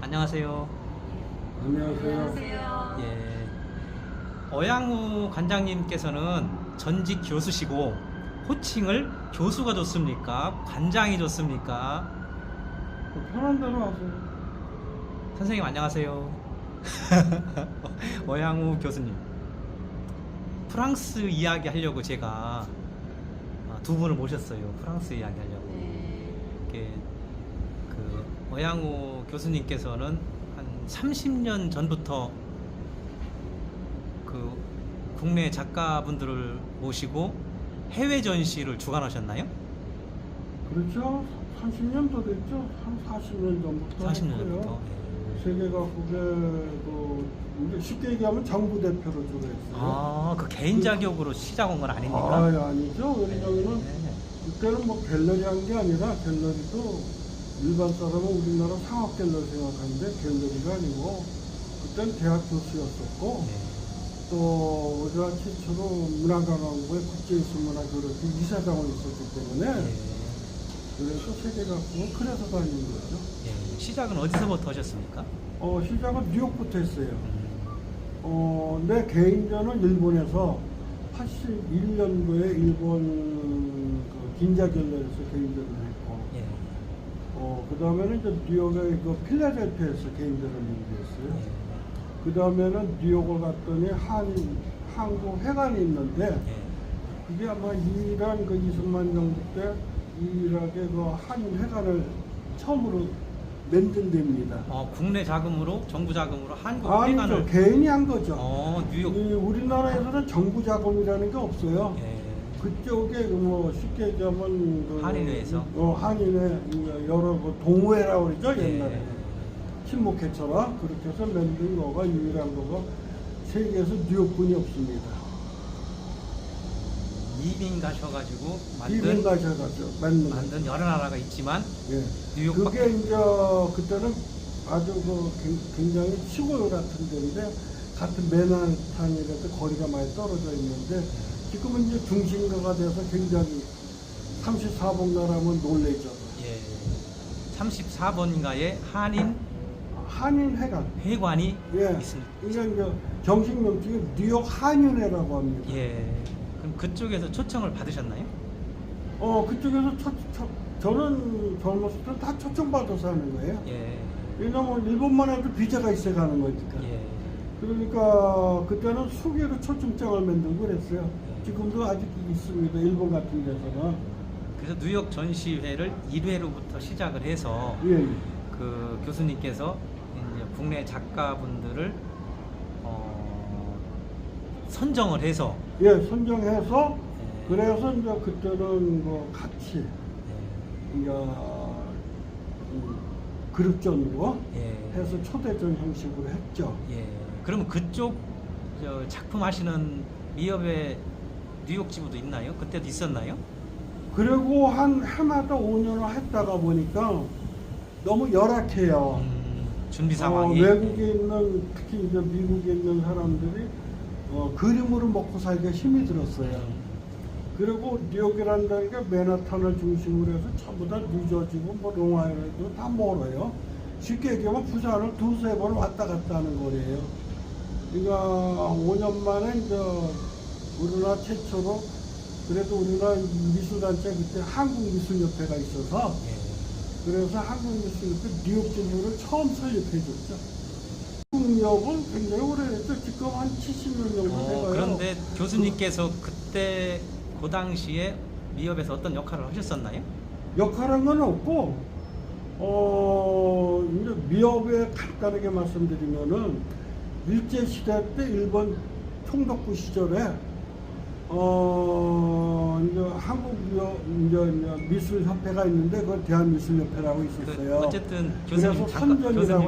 안녕하세요. 안녕하세요. 예. 어양우 관장님께서는 전직 교수시고 호칭을 교수가 좋습니까? 관장이 좋습니까? 편한 대로 하세요. 선생님 안녕하세요. 어양우 교수님. 프랑스 이야기 하려고 제가 두 분을 모셨어요. 프랑스 이야기 하려고. 이렇게 그 어양우 교수님께서는 한 30년 전부터 그 국내 작가분들을 모시고 해외 전시를 주관하셨나요? 그렇죠. 30년도 됐죠. 한 40년 전부터 40년 했고요. 전부터. 세계각국에 이제 쉽게 얘기하면 정부 대표로 주로 했어요. 아, 그 개인 자격으로 시작한 건 아닙니까? 아니죠. 왜냐하면 그때는 뭐 갤러리 한 게 아니라 갤러리도 일반 사람은 우리나라 상업 갤러리 생각하는데 갤러리가 아니고 그때는 대학 교수였었고 또 우리가 최초로 문화관광부의 국제예술문화교류회 이사장으로 있었기 때문에 그래서 세계각국은 그래서 다니는 거죠. 시작은 어디서부터 하셨습니까? 시작은 뉴욕부터 했어요. 내 개인전은 일본에서 81년도에 일본 그 긴자갤러리에서 개인전을 했고, 그 다음에는 이제 뉴욕의 그 필라델피아에서 개인전을 연구했어요. 그 다음에는 뉴욕을 갔더니 한국 회관이 있는데, 그게 아마 유일한 그 이승만 정부 때 유일하게 그 한인 회관을 처음으로 만든 데입니다. 국내 자금으로, 정부 자금으로 한국 아니죠. 회관을. 개인이 한 거죠. 뉴욕. 우리나라에서는 정부 자금이라는 게 없어요. 그쪽에 뭐 쉽게 얘기하면 한인회에서? 한인회 여러 그 동호회라고 그러죠. 옛날에. 친목회처럼 그렇게 해서 만든 거가 유일한 거가 세계에서 뉴욕뿐이 없습니다. 이민 가셔가지고 이민 가셔가지고 만든 여러 나라가 있지만 뉴욕밖에. 그게 이제 그때는 아주 그 굉장히 시골 같은 데인데 같은 맨하탄이라도 거리가 많이 떨어져 있는데 지금은 이제 중심가가 돼서 굉장히 34번 가라면 놀래죠. 34번가에 한인 회관이 있습니다. 이게 이제 정식 명칭이 뉴욕 한인회라고 합니다. 그럼 그쪽에서 초청을 받으셨나요? 그쪽에서 저는 젊었을 때 다 초청받아서 하는 거예요. 왜냐면 일본만 해도 비자가 있어야 가는 거니까. 그러니까 그때는 수개로 초청장을 만들고 그랬어요. 지금도 아직 있습니다. 일본 같은 데서는. 그래서 뉴욕 전시회를 1회로부터 시작을 해서 그 교수님께서 이제 국내 작가분들을 선정을 해서 선정해서 그래서 이제 그때는 뭐 같이 이제 그룹전으로 해서 초대전 형식으로 했죠. 그러면 그쪽 작품 하시는 미협의 뉴욕 지부도 있나요? 그때도 있었나요? 그리고 한 해마다 5년을 했다가 보니까 너무 열악해요. 준비 상황이. 외국에 있는 특히 이제 미국에 있는 사람들이 그림으로 먹고 살기가 힘이 들었어요. 그리고 뉴욕이란다는 게 맨하탄을 중심으로 해서 전부 다 뉴저지고 뭐 롱아일랜드 다 멀어요. 쉽게 얘기하면 부산을 두세 번 왔다 갔다 하는 거리예요. 그러니까 5년 만에 이제 우리나라 최초로 그래도 우리나라 미술단체 그때 한국미술협회가 있어서 그래서 한국미술협회 뉴욕 지부를 처음 설립해줬죠. 한국미협은 굉장히 오래됐죠. 지금 한 70년 정도 돼가요. 그런데 교수님께서 그때 그 당시에 미협에서 어떤 역할을 하셨었나요? 역할한 건 없고 이제 미협에 간단하게 말씀드리면은 일제시대 때 일본 총독부 시절에 이제 한국 미술협회가 있는데 그건 대한미술협회라고 있었어요. 어쨌든 교수님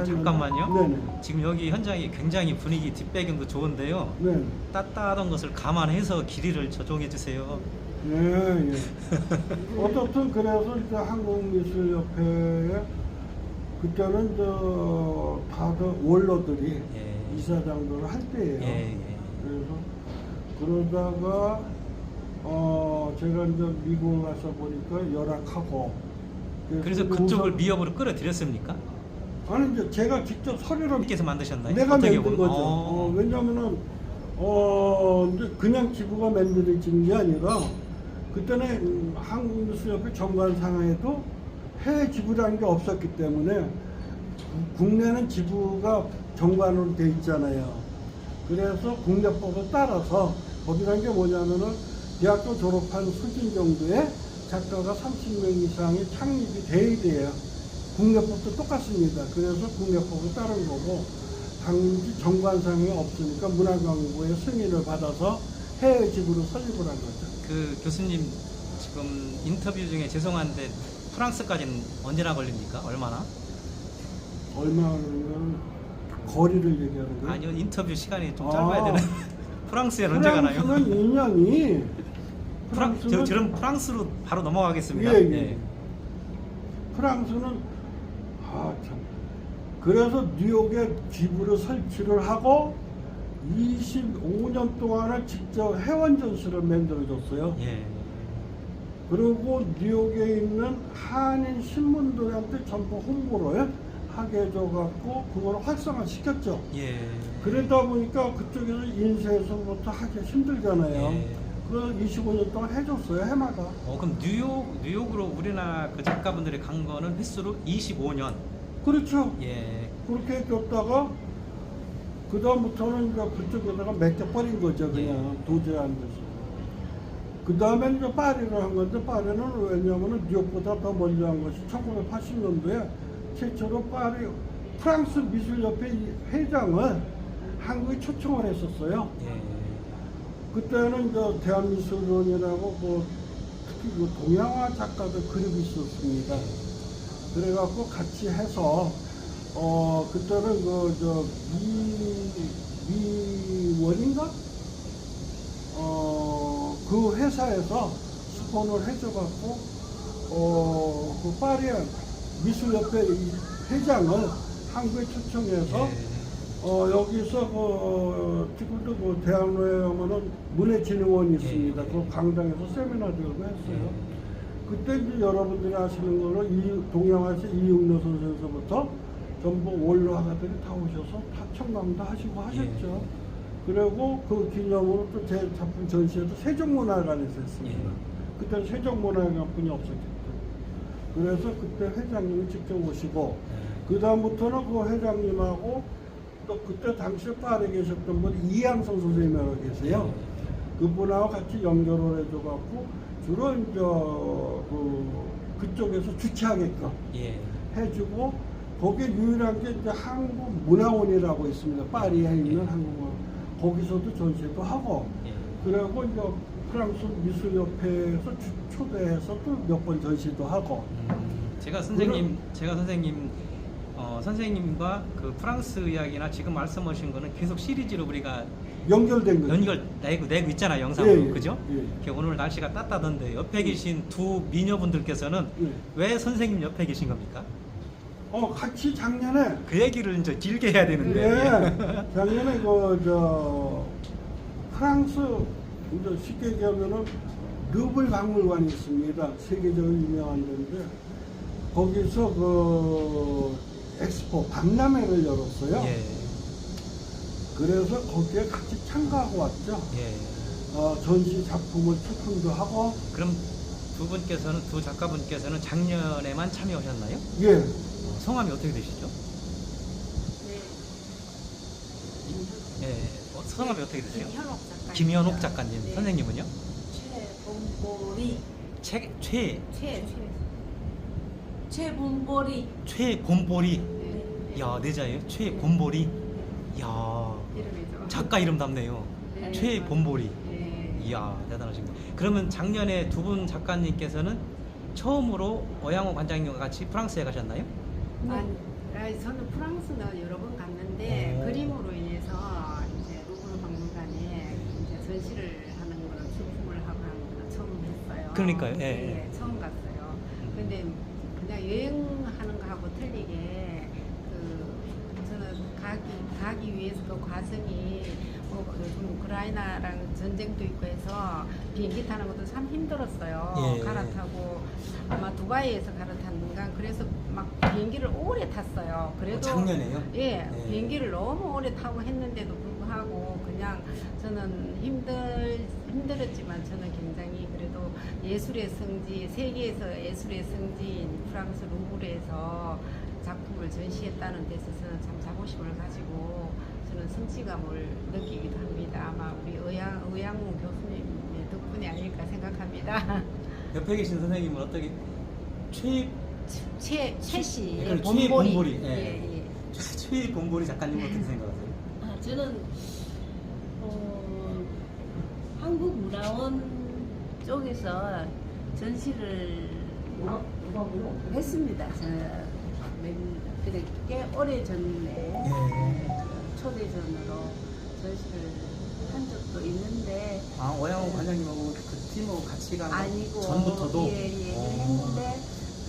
잠깐만요. 네네. 지금 여기 현장이 굉장히 분위기 뒷배경도 좋은데요. 따뜻한 것을 감안해서 길이를 조정해 주세요. 어떻든 그래서 이제 한국미술협회에 그때는 다들 원로들이 이사장들을 할 때예요. 그래서 그러다가 제가 이제 미국을 가서 보니까 열악하고 그래서 그쪽을 미협으로 끌어들였습니까? 아니 이제 제가 직접 서류를 께서 만드셨나요? 내가 어떻게 만든 보면? 거죠. 왜냐면은 이제 그냥 지부가 만들어진 게 아니라 그때는 한국미술협회 정관상에도 해외 지부라는 게 없었기 때문에 국내는 지부가 정관으로 돼 있잖아요. 그래서 국내법을 따라서 거기라는 게 뭐냐면은 대학교 졸업한 수준 정도의 작가가 30명 이상이 창립이 돼야 돼요. 국내법도 똑같습니다. 그래서 국내법을 따른 거고 단지 정관상이 없으니까 문화광부의 승인을 받아서 해외 지부로 설립을 한 거죠. 그 교수님 지금 인터뷰 중에 죄송한데 프랑스까지는 언제나 걸립니까? 얼마나? 얼마면 거리를 얘기하는 거예요? 아니요, 인터뷰 시간이 좀 짧아야 되는. 프랑스에는 언제 프랑스는 가나요? 2년이 저는 프랑스로 바로 넘어가겠습니다. 예, 예. 예. 프랑스는 참. 그래서 뉴욕에 지부를 설치를 하고 25년 동안을 직접 회원 전시를 만들어줬어요. 예. 그리고 뉴욕에 있는 한인 신문들한테 전부 홍보를 하게 해줘갖고 그걸 활성화 시켰죠. 예. 그러다 보니까 그쪽에서 인쇄에서부터 하기 힘들잖아요. 예. 그걸 25년 동안 해줬어요, 해마다. 그럼 뉴욕으로 우리나라 그 작가분들이 간 거는 횟수로 25년. 그렇죠. 예. 그렇게 해줬다가 그 다음부터는 이제 그쪽에다가 맡겨버린 거죠. 그냥 도저히 안 돼서. 그 다음에 이제 파리를 한 건데 파리는 왜냐하면 뉴욕보다 더 멀리 한 것이 1980년도에 최초로 파리 프랑스 미술협회 회장을 한국에 초청을 했었어요. 예. 그때는 이제 대한미술원이라고 특히 그 동양화 작가들 그룹이 있었습니다. 그래갖고 같이 해서 그때는 미원인가? 그 회사에서 스폰을 해줘갖고 그 파리 미술협회 회장을 한국에 초청해서 여기서 지금도 대학로에 오면은 문해진흥원이 있습니다. 그 강당에서 세미나 들고 했어요. 그때 이제 여러분들이 아시는 걸로 동양화에서 이육로 선생님부터 전부 원로 화가들이 다 오셔서 다 청강도 하시고 하셨죠. 그리고 그 기념으로 또 제 작품 전시회도 세종문화관에서 했습니다. 그때는 세종문화관뿐이 없었기 때문에. 그래서 그때 회장님이 직접 오시고 그 다음부터는 그 회장님하고 또 그때 당시에 파리에 계셨던 분 이양성 선생님이라고 계세요. 그분하고 같이 연결을 해줘갖고 주로 이제 그쪽에서 주최하게끔 해주고 거기에 유일한 게 이제 한국문화원이라고 있습니다. 파리에 있는 한국문화원. 거기서도 전시도 하고 그리고 이제 프랑스 미술협회에서 초대해서 또 몇 번 전시도 하고. 제가 선생님과 그 프랑스 이야기나 지금 말씀하신 거는 계속 시리즈로 우리가 연결된 거죠. 내고 있잖아요, 영상으로. 예, 그죠? 예. 오늘 날씨가 따뜻하던데 옆에 계신 두 미녀분들께서는 왜 선생님 옆에 계신 겁니까? 같이 작년에 그 얘기를 이제 길게 해야 되는데. 작년에 프랑스 이제 쉽게 얘기하면은 루블 박물관이 있습니다. 세계적으로 유명한 데인데 거기서 그 엑스포 박람회를 열었어요. 그래서 거기에 같이 참가하고 왔죠. 전시 작품을 출품도 하고. 그럼 두 작가분께서는 작년에만 참여하셨나요? 예. 성함이 어떻게 되시죠? 성함이 어떻게 되세요? 김현옥 작가님. 네. 선생님은요? 최봄보리. 최봄보리. 네. 야, 내자예요? 최봄보리. 야, 이름이죠. 작가 이름 답네요. 네. 최봄보리. 네. 이야, 대단하십니다. 그러면 작년에 두 분 작가님께서는 처음으로 어양호 관장님과 같이 프랑스에 가셨나요? 저는 프랑스는 여러 번 갔는데 그림으로 인해서 이제 루브르 박물관에 이제 전시를 하는 걸 출품을 하고 하는 걸 처음 했어요. 그러니까요. 네, 처음 갔어요. 근데 그냥 여행하는 거하고 틀리게 저는 가기 가기 위해서 그 과정이 요즘 우크라이나랑 전쟁도 있고 해서 비행기 타는 것도 참 힘들었어요. 예. 갈아타고 아마 두바이에서 갈아탔는가 그래서 막 비행기를 오래 탔어요. 그래도 작년에요? 예, 예. 비행기를 너무 오래 타고 했는데도 불구하고 그냥 저는 힘들었지만 저는 굉장히 그래도 예술의 성지, 세계에서 예술의 성지인 프랑스 루브르에서 작품을 전시했다는 데서 저는 참 자부심을 가지고 저는 성취감을 느끼기도 합니다. 아마 우리 의양우 교수님의 덕분이 아닐까 생각합니다. 옆에 계신 선생님은 어떻게 최씨 그럼 최본보리, 예. 예, 예. 최본보리 작가님 어떻게 생각하세요? 저는 한국문화원 쪽에서 전시를 했습니다. 그래 꽤 오래 전에 예. 초대전으로 전시를 한 적도 있는데 아, 오양호 관장님하고 그 팀하고 같이 간 아니고 전부터도? 예, 했는데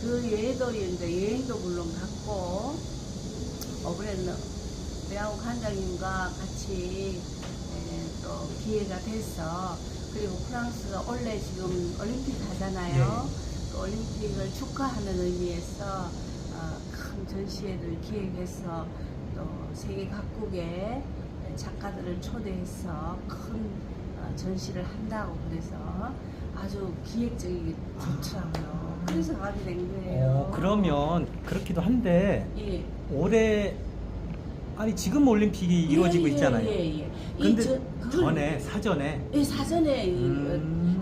그 외에도 이제 여행도 물론 갔고 올해는 오양호 관장님과 같이 또 기회가 돼서 그리고 프랑스가 원래 지금 올림픽 하잖아요. 그 올림픽을 축하하는 의미에서 큰 전시회를 기획해서 또 세계 각국의 작가들을 초대해서 큰 전시를 한다고 그래서 아주 기획적이게 좋더라고요. 그래서 가게 된 거예요. 그러면 그렇기도 한데 예. 올해 아니 지금 올림픽이 이루어지고 있잖아요. 예. 근데 전에 사전에 예, 사전에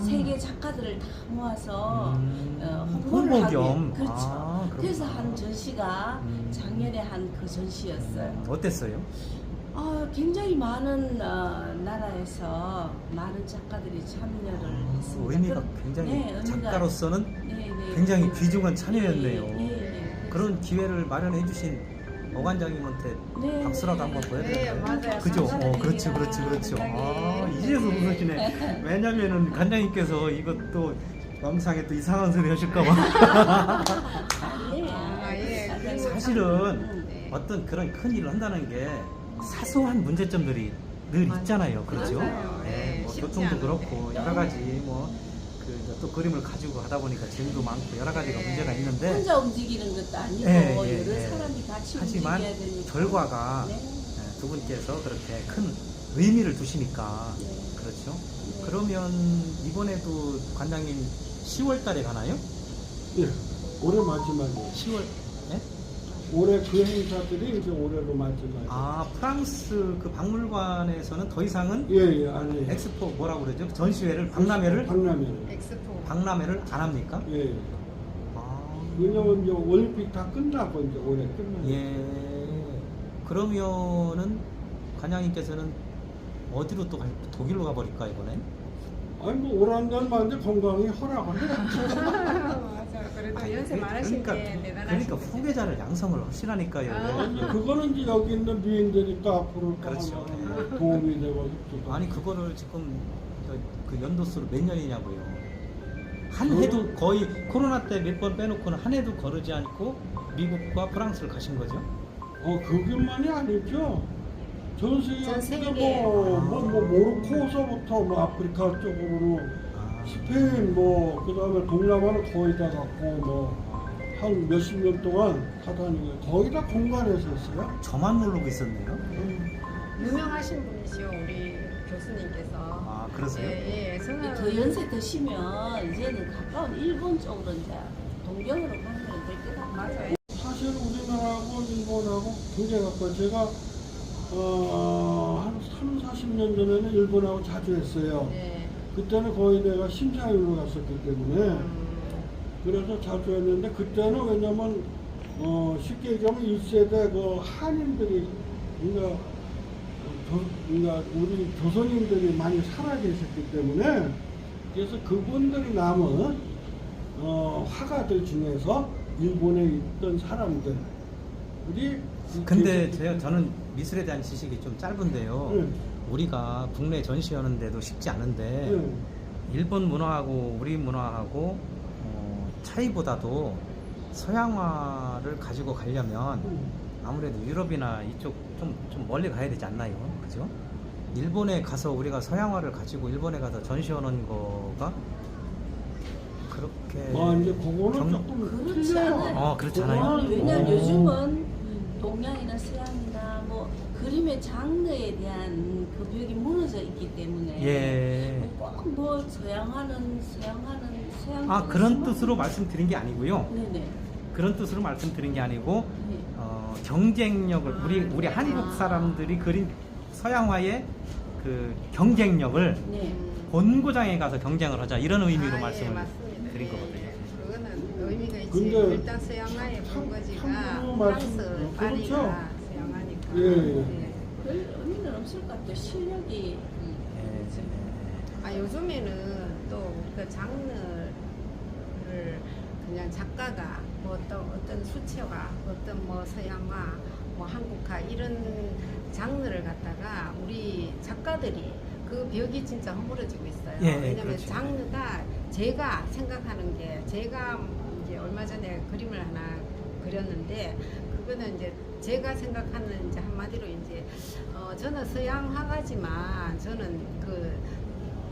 세계 작가들을 다 모아서 홍보를 홍보 하게. 겸. 그렇죠. 아, 그래서 한 전시가 음. 작년에 한 그 전시였어요. 어땠어요? 굉장히 많은 나라에서 많은 작가들이 참여를 했습니다. 의미가 굉장히 네, 작가로서는 네, 굉장히 의미가- 귀중한 참여였네요. 예. 그런 기회를 마련해 주신 오 관장님한테 네. 박수라도 한번 네, 보여드릴까요? 맞아요. 그죠? 감사드립니다. 그렇죠. 아, 관장님. 이제서 웃으시네. 왜냐면은 관장님께서 이것도 영상에 또 이상한 소리 하실까봐. 아니에요. 예. 그리고 사실은 네. 어떤 그런 큰 일을 한다는 게 사소한 문제점들이 늘 맞아요. 있잖아요. 그렇죠? 맞아요. 네, 뭐 쉽지 교통도 않은데. 그렇고 여러 가지 뭐 또 그림을 가지고 하다 보니까 재미도 많고 여러 가지가 네. 문제가 있는데 혼자 움직이는 것도 아니고 예, 여러 사람이 같이 하지만 움직여야 되니까. 결과가 네. 두 분께서 그렇게 큰 의미를 두시니까 네. 그렇죠. 네. 그러면 이번에도 관장님 10월 달에 가나요? 예, 올해 마지막이에요. 10월? 네? 올해 그 행사들이 이제 올해로 마지막이에요. 아, 프랑스 그 박물관에서는 더 이상은 예, 아니에요. 엑스포 뭐라고 그러죠? 전시회를 박람회를 엑스포. 박람회를 안 합니까? 예. 아, 왜냐면 이제 올림픽 다 끝나고 이제 올해 끝나요. 예. 그러면은 관장님께서는 어디로 또 독일로 가버릴까 이번에? 아니 뭐 오란다는 말인데 건강이 허락을 해. 맞아요. 그래도 연세 많으신 게 대단하신 그러니까 거죠. 후계자를 양성을 하시라니까요. 아. 그거는 이제 여기 있는 미인들이니까 앞으로 또 그렇죠. 뭐 도움이 되고 싶기도 아니 그거를 지금 그 연도수로 몇 년이냐고요. 한 해도 거의 코로나 때 몇 번 빼놓고는 한 해도 거르지 않고 미국과 프랑스를 가신 거죠. 그것만이 아니죠. 전 전 세계 세계. 모로코서부터 뭐 아프리카 쪽으로 아, 스페인 뭐 그다음에 동남아는 거의 다 갔고 뭐 한 몇십 년 동안 다 다니고 거의 다 공간에서 했어요. 저만 모르고 있었네요. 유명하신 분이시요 우리 교수님께서. 아, 그러세요? 예. 저는 더 연세 드시면 이제는 가까운 일본 쪽으로 이제 동경으로 가면 될 것 같아요. 맞아요. 사실 우리나라하고 일본하고 굉장히 가까워. 제가 한 30-40년 전에는 일본하고 자주 했어요. 네. 그때는 거의 내가 심사위원으로 갔었기 때문에 그래서 자주 했는데 그때는 왜냐면 쉽게 얘기하면 1세대 그 한인들이 그러니까 우리 조선인들이 많이 살아 계셨기 때문에 그래서 그분들이 남은 화가들 중에서 일본에 있던 사람들이 근데 저는 미술에 대한 지식이 좀 짧은데요. 네. 우리가 국내 전시하는데도 쉽지 않은데 네. 일본 문화하고 우리 문화하고 차이보다도 서양화를 가지고 가려면 아무래도 유럽이나 이쪽 좀 멀리 가야 되지 않나요? 그죠? 일본에 가서 우리가 서양화를 가지고 일본에 가서 전시하는 거가 그렇게 이제 그거는 조금 그렇지 틀려요. 않아요. 그렇지 않아요? 왜냐면 오. 요즘은 동양이나 서양이나 뭐 그림의 장르에 대한 그 벽이 무너져 있기 때문에 예. 꼭 뭐 서양 그런 뜻으로 말씀드린 게 아니고요. 네네. 그런 뜻으로 말씀드린 게 아니고 네. 경쟁력을 우리 한국 사람들이 그린 서양화의 그 경쟁력을 네. 본고장에 가서 경쟁을 하자 이런 의미로 예, 말씀을 맞습니다. 드린 예, 거거든요. 그거는 의미가 있지. 근데 일단 서양화의 본거지가 참고로 프랑스 말씀- 파리가 그렇죠. 서양화니까. 예. 별 의미는 없을 것 같아요. 실력이 요즘에는 또 그 장르를 그냥 작가가 뭐 어떤 수채화, 어떤 뭐 서양화, 뭐 한국화 이런 장르를 갖다가 우리 작가들이 그 벽이 진짜 허물어지고 있어요. 예, 왜냐면 그렇죠. 장르가 제가 생각하는 게 제가 이제 얼마 전에 그림을 하나 그렸는데 그거는 이제 제가 생각하는 이제 한마디로 이제 저는 서양 화가지만 저는 그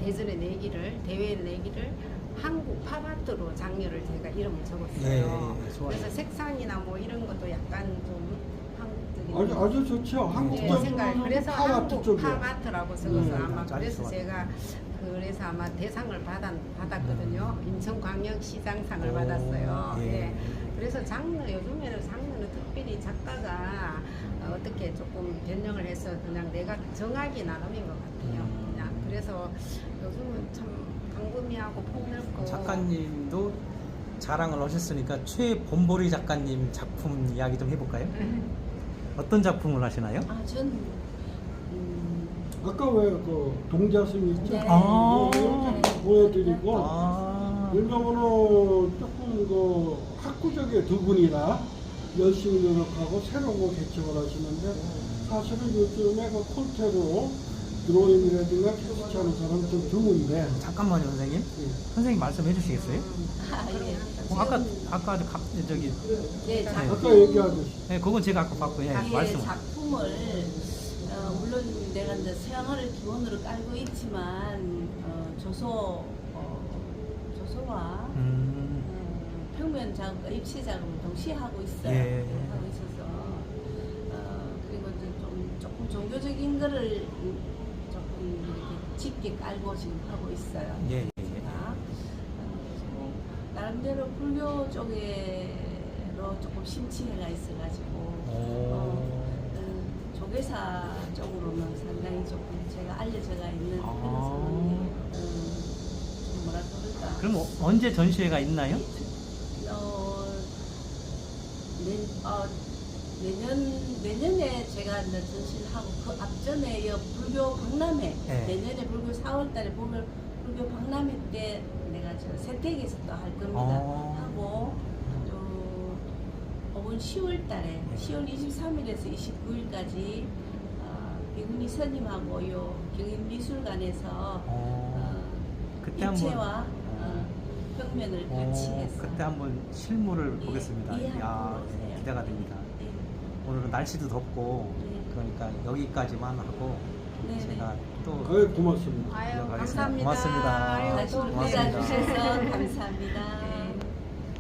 대전에 내기를 대회에 내기를 한국 팝아트로 장르를 제가 이름을 적었어요. 예, 좋아요. 그래서 색상이나 뭐 이런 것도 약간 좀 한국적인 아주 좋죠. 한국 제 생각 그래서 한국 팝아트라고 적어서 아마 아주 그래서 좋아요. 제가 그래서 아마 대상을 받았거든요. 인천광역시장상을 오, 받았어요. 예. 예. 그래서 요즘에는 장르는 특별히 작가가 어떻게 조금 변형을 해서 그냥 내가 정하기 나름인 것 같아요. 그냥 그래서 요즘은 참 광범위하고 폭넓고 작가님도 자랑을 하셨으니까 최본보리 작가님 작품 이야기 좀 해볼까요? 어떤 작품을 하시나요? 전 아까 왜 그 동자승 있죠? 네. 아. 이렇게 보여드리고 왜냐면은 조금 그 학구적인 두 분이나 열심히 노력하고 새로운 거 개척을 하시는데 사실은 요즘에 그 콘테로 드로잉이라든가 캐스트하는 사람 좀 드문데 잠깐만요, 선생님. 예. 선생님 말씀해 주시겠어요? 예. 아까 저기 네, 아까 얘기하듯이 네, 그건 제가 아까 봤고 예, 말씀. 작품을 물론 내가 이제 서양화를 기본으로 깔고 있지만 조소와 평면 작업과 입체 작업을 동시에 하고 있어요. 예. 하고 있어서 그리고 이제 조금 종교적인 거를 조금 이렇게 짙게 깔고 지금 하고 있어요. 예, 예. 제가 그래서 나름대로 불교 쪽에로 조금 심취해가 있어가지고 조계사 쪽으로는 상당히 조금 제가 알려져가 있는 그런 상황이에요. 좀 뭐라 그럴까? 그럼 언제 전시회가 있나요? 내년에 제가 이제 전시를 하고 그 앞전에 이 불교 박람회 네. 내년에 불교 4월달에 불교 박람회 때 내가 저 세택에서 또 할 겁니다. 하고 또 이번 10월달에 10월 23일에서 29일까지 비구니 스님하고 요 경인미술관에서 그때 한번 입체와 평면을 같이 해서 그때 한번 실물을 예, 보겠습니다. 예, 이야, 한번 예, 보세요. 기대가 됩니다. 예. 오늘은 날씨도 덥고 네. 그러니까 여기까지만 하고 네, 제가 또 아유 고맙습니다. 아유, 이어가겠습니다. 감사합니다. 고맙습니다. 아유, 다시 또 올 고맙습니다. 주셔서 감사합니다.